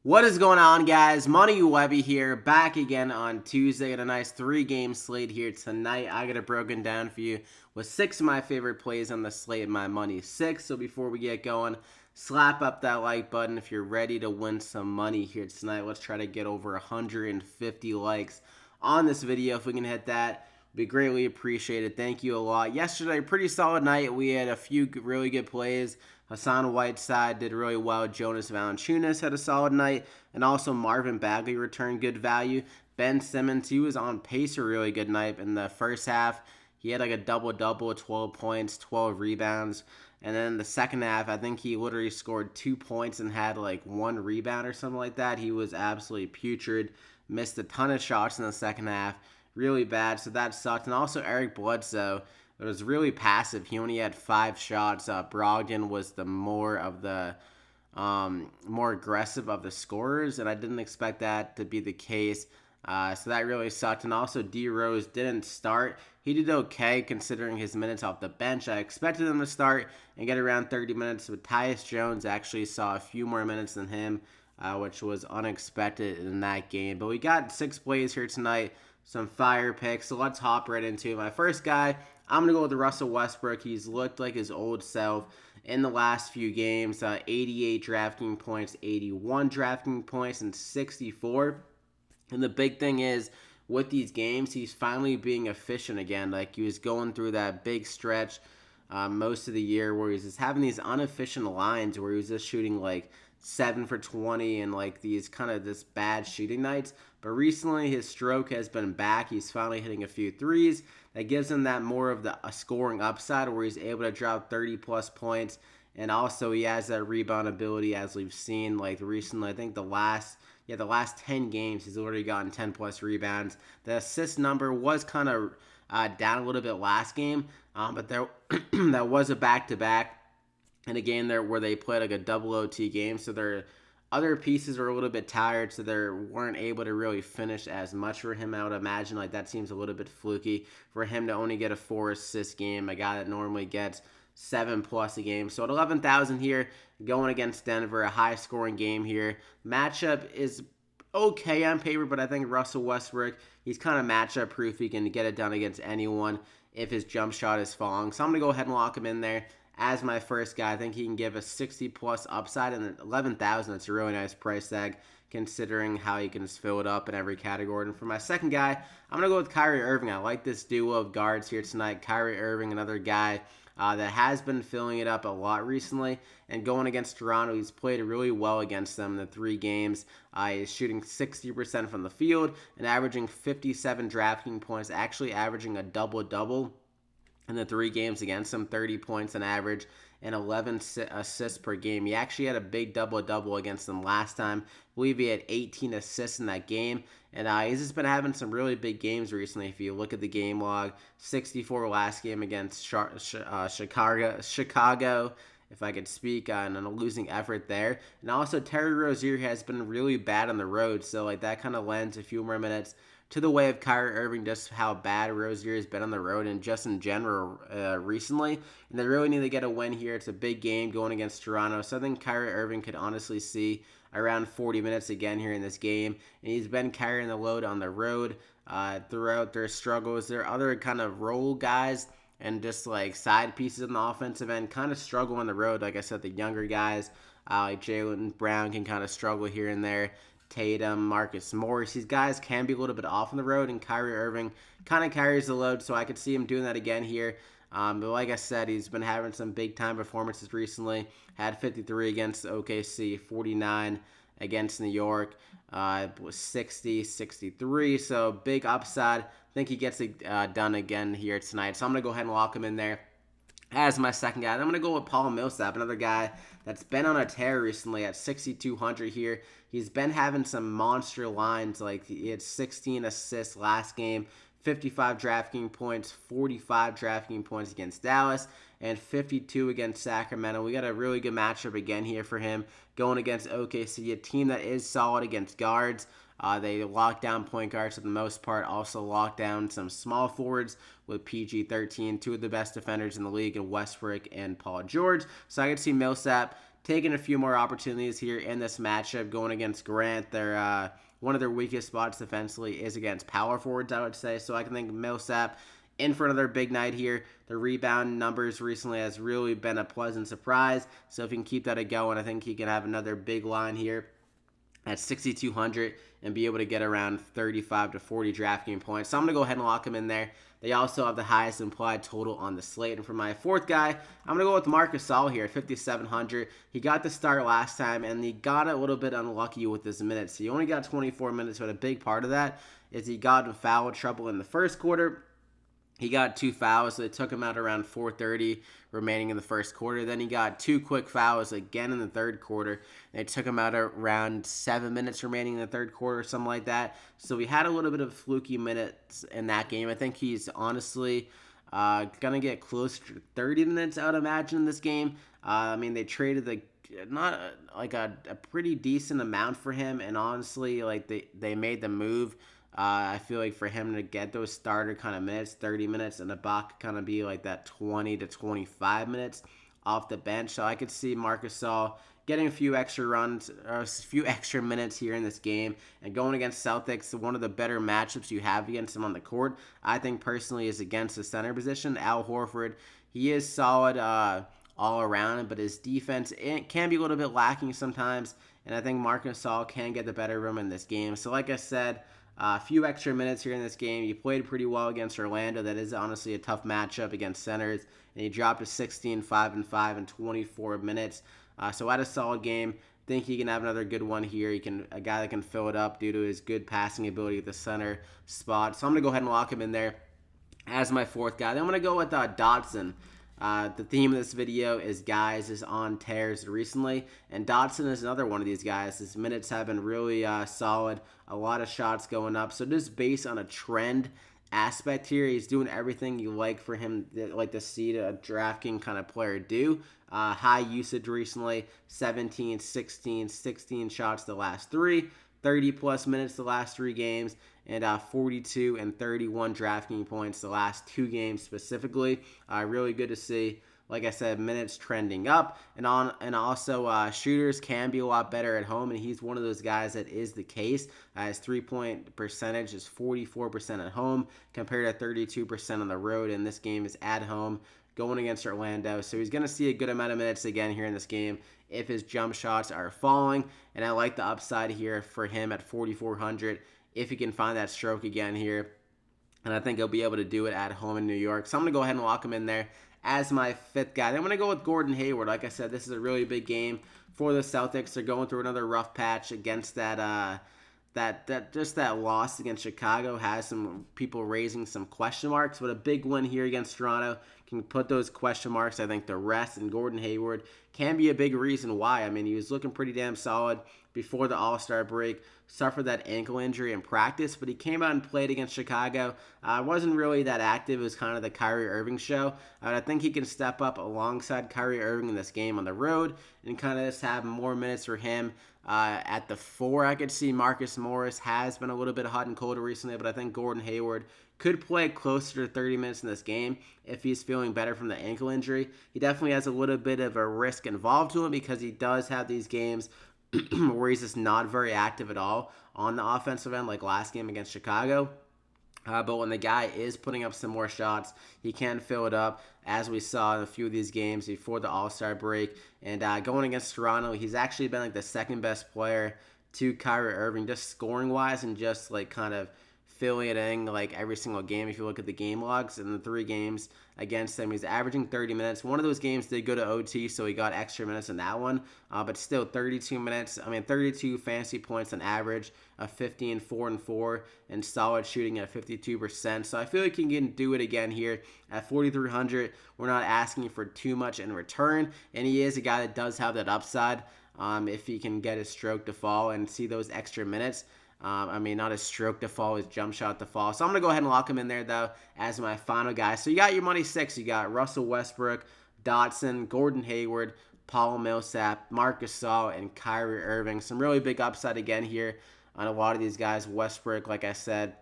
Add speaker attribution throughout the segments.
Speaker 1: What is going on, guys? Money Webby here, back again on Tuesday at a nice 3-game slate here tonight. I got it broken down for you with 6 of my favorite plays on the slate. My money 6. So before we get going, slap up that like button if you're ready to win some money here tonight. Let's try to get over 150 likes on this video. If we can hit that, be greatly appreciated. Thank you a lot. Yesterday, pretty solid night. We had a few really good plays. Hassan Whiteside did really well. Jonas Valanciunas had a solid night. And also Marvin Bagley returned good value. Ben Simmons, he was on pace for a really good night in the first half. He had like a double-double, 12 points, 12 rebounds. And then the second half, I think he literally scored 2 points and had like 1 rebound or something like that. He was absolutely putrid. Missed a ton of shots in the second half. Really bad, so that sucked. And also Eric Bledsoe, it was really passive. He only had 5 shots. Brogdon was the more aggressive of the scorers, and I didn't expect that to be the case. So that really sucked. And also D Rose didn't start. He did okay considering his minutes off the bench. I expected him to start and get around 30 minutes, but Tyus Jones actually saw a few more minutes than him, which was unexpected in that game. But we got 6 plays here tonight, some fire picks. So let's hop right into it. My first guy, I'm going to go with Russell Westbrook. He's looked like his old self in the last few games. 88 DraftKings points, 81 DraftKings points, and 64. And the big thing is, with these games, he's finally being efficient again. Like, he was going through that big stretch most of the year where he's just having these inefficient lines where he was just shooting like 7 for 20 and like these kind of this bad shooting nights. But recently his stroke has been back. He's finally hitting a few threes. That gives him that more of a scoring upside where he's able to drop 30 plus points. And also he has that rebound ability as we've seen like recently. I think the last 10 games he's already gotten 10 plus rebounds. The assist number was kind of down a little bit last game, but there that was a back-to-back in a game there where they played like a double OT game, so their other pieces were a little bit tired, so they weren't able to really finish as much for him. I would imagine like that seems a little bit fluky for him to only get a 4-assist game, a guy that normally gets 7 plus a game. So at 11,000 here, going against Denver, a high scoring game here. Matchup is okay on paper, but I think Russell Westbrook, he's kind of matchup proof. He can get it done against anyone if his jump shot is falling. So I'm going to go ahead and lock him in there as my first guy. I think he can give a 60 plus upside, and at 11,000, it's a really nice price tag considering how he can just fill it up in every category. And for my second guy, I'm going to go with Kyrie Irving. I like this duo of guards here tonight. Kyrie Irving, another guy that has been filling it up a lot recently. And going against Toronto, he's played really well against them in the 3 games. He's shooting 60% from the field and averaging 57 DraftKings points, actually averaging a double-double in the 3 games against him, 30 points on average and 11 assists per game. He actually had a big double-double against them last time. I believe he had 18 assists in that game. And he's just been having some really big games recently. If you look at the game log, 64 last game against Chicago, if I could speak, on a losing effort there. And also Terry Rozier has been really bad on the road, so like that kind of lends a few more minutes to the way of Kyrie Irving, just how bad Rozier has been on the road and just in general recently. And they really need to get a win here. It's a big game going against Toronto, so I think Kyrie Irving could honestly see around 40 minutes again here in this game. And he's been carrying the load on the road throughout their struggles. There are other kind of role guys and just like side pieces in the offensive end kind of struggle on the road. Like I said, the younger guys like Jaylen Brown can kind of struggle here and there. Tatum, Marcus Morris, these guys can be a little bit off on the road, and Kyrie Irving kind of carries the load, so I could see him doing that again here. But like I said, he's been having some big-time performances recently. Had 53 against OKC, 49 against New York, was 60, 63, so big upside. I think he gets it done again here tonight, so I'm going to go ahead and lock him in there as my second guy. I'm going to go with Paul Millsap, another guy that's been on a tear recently at 6,200 here. He's been having some monster lines, like he had 16 assists last game, 55 DraftKings points, 45 DraftKings points against Dallas, and 52 against Sacramento. We got a really good matchup again here for him going against OKC, a team that is solid against guards. They lock down point guards for the most part, also lock down some small forwards with PG-13, 2 of the best defenders in the league in Westbrook and Paul George. So I could see Millsap taking a few more opportunities here in this matchup going against Grant. They're one of their weakest spots defensively is against power forwards, I would say. So I can think Millsap in for another big night here. The rebound numbers recently has really been a pleasant surprise. So if he can keep that going, I think he can have another big line here at 6,200 and be able to get around 35 to 40 DraftKings points. So I'm going to go ahead and lock him in there. They also have the highest implied total on the slate. And for my fourth guy, I'm going to go with Marc Gasol here at 5,700. He got the start last time, and he got a little bit unlucky with his minutes. He only got 24 minutes, but a big part of that is he got in foul trouble in the first quarter. He got 2 fouls, so it took him out around 4:30 remaining in the first quarter. Then he got 2 quick fouls again in the third quarter. And it took him out around 7 minutes remaining in the third quarter, something like that. So we had a little bit of fluky minutes in that game. I think he's honestly going to get close to 30 minutes, I would imagine, in this game. I mean, they traded a pretty decent amount for him, and honestly, like they made the move. I feel like for him to get those starter kind of minutes, 30 minutes, and the Bach kind of be like that 20 to 25 minutes off the bench. So I could see Marc Gasol getting a few extra runs, or a few extra minutes here in this game, and going against Celtics, one of the better matchups you have against him on the court, I think personally is against the center position. Al Horford, he is solid all around, but his defense it can be a little bit lacking sometimes, and I think Marc Gasol can get the better room in this game. So like I said, a few extra minutes here in this game. You played pretty well against Orlando. That is honestly a tough matchup against centers. And he dropped to 16, 5-5 in 24 minutes. So had a solid game. Think he can have another good one here. He can a guy that can fill it up due to his good passing ability at the center spot. So I'm going to go ahead and lock him in there as my fourth guy. Then I'm going to go with Dodson. The theme of this video is guys is on tears recently, and Dodson is another one of these guys. His minutes have been really solid, a lot of shots going up. So just based on a trend aspect here, he's doing everything you like for him, like to see a DraftKings kind of player do. High usage recently, 17, 16, 16 shots the last three. 30 plus minutes the last 3 games, and 42 and 31 DraftKings points the last 2 games specifically. Really good to see. Like I said, minutes trending up, and also shooters can be a lot better at home, and he's one of those guys that is the case. His 3-point percentage is 44% at home compared to 32% on the road, and this game is at home going against Orlando. So he's going to see a good amount of minutes again here in this game if his jump shots are falling. And I like the upside here for him at 4,400 if he can find that stroke again here. And I think he'll be able to do it at home in New York. So I'm going to go ahead and lock him in there as my fifth guy. Then I'm going to go with Gordon Hayward. Like I said, this is a really big game for the Celtics. They're going through another rough patch against that loss against Chicago has some people raising some question marks, but a big win here against Toronto can put those question marks, I think, to rest, and Gordon Hayward can be a big reason why. I mean, he was looking pretty damn solid before the All-Star break, suffered that ankle injury in practice, but he came out and played against Chicago. Wasn't really that active. It was kind of the Kyrie Irving show. I think he can step up alongside Kyrie Irving in this game on the road and kind of just have more minutes for him. At the 4, I could see Marcus Morris has been a little bit hot and cold recently, but I think Gordon Hayward could play closer to 30 minutes in this game if he's feeling better from the ankle injury. He definitely has a little bit of a risk involved to him because he does have these games where he's just not very active at all on the offensive end, like last game against Chicago. But when the guy is putting up some more shots, he can fill it up, as we saw in a few of these games before the All-Star break. And going against Toronto, he's actually been like the second best player to Kyrie Irving, just scoring-wise and just like kind of filling it in like every single game. If you look at the game logs in the 3 games against them, he's averaging 30 minutes. One of those games did go to OT, so he got extra minutes in that one. But still, 32 minutes. 32 fantasy points on average, 15, 4-4, and solid shooting at 52%. So I feel like he can do it again here at 4,300. We're not asking for too much in return, and he is a guy that does have that upside. If he can get his stroke to fall and see those extra minutes. Not his stroke to fall, his jump shot to fall. So I'm going to go ahead and lock him in there, though, as my final guy. So you got your money 6. You got Russell Westbrook, Dodson, Gordon Hayward, Paul Millsap, Marc Gasol, and Kyrie Irving. Some really big upside again here on a lot of these guys. Westbrook, like I said,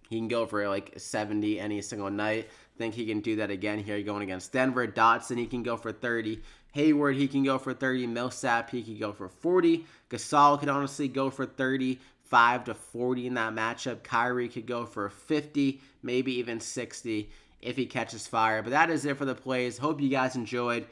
Speaker 1: he can go for like 70 any single night. I think he can do that again here going against Denver. Dodson, he can go for 30. Hayward, he can go for 30. Millsap, he could go for 40. Gasol could honestly go for 35 to 40 in that matchup. Kyrie could go for 50, maybe even 60 if he catches fire. But that is it for the plays. Hope you guys enjoyed.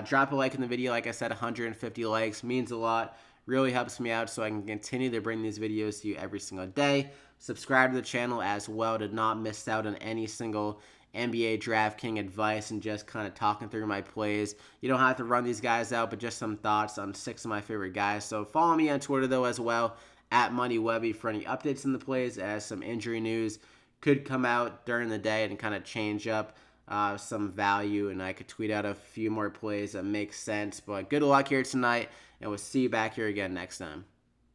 Speaker 1: Drop a like in the video. Like I said, 150 likes means a lot. Really helps me out so I can continue to bring these videos to you every single day. Subscribe to the channel as well to not miss out on any single NBA DraftKings advice and just kind of talking through my plays. You don't have to run these guys out, but just some thoughts on 6 of my favorite guys. So follow me on Twitter, though, as well, at MoneyWebby for any updates in the plays, as some injury news could come out during the day and kind of change up some value, and I could tweet out a few more plays that make sense. But good luck here tonight, and we'll see you back here again next time.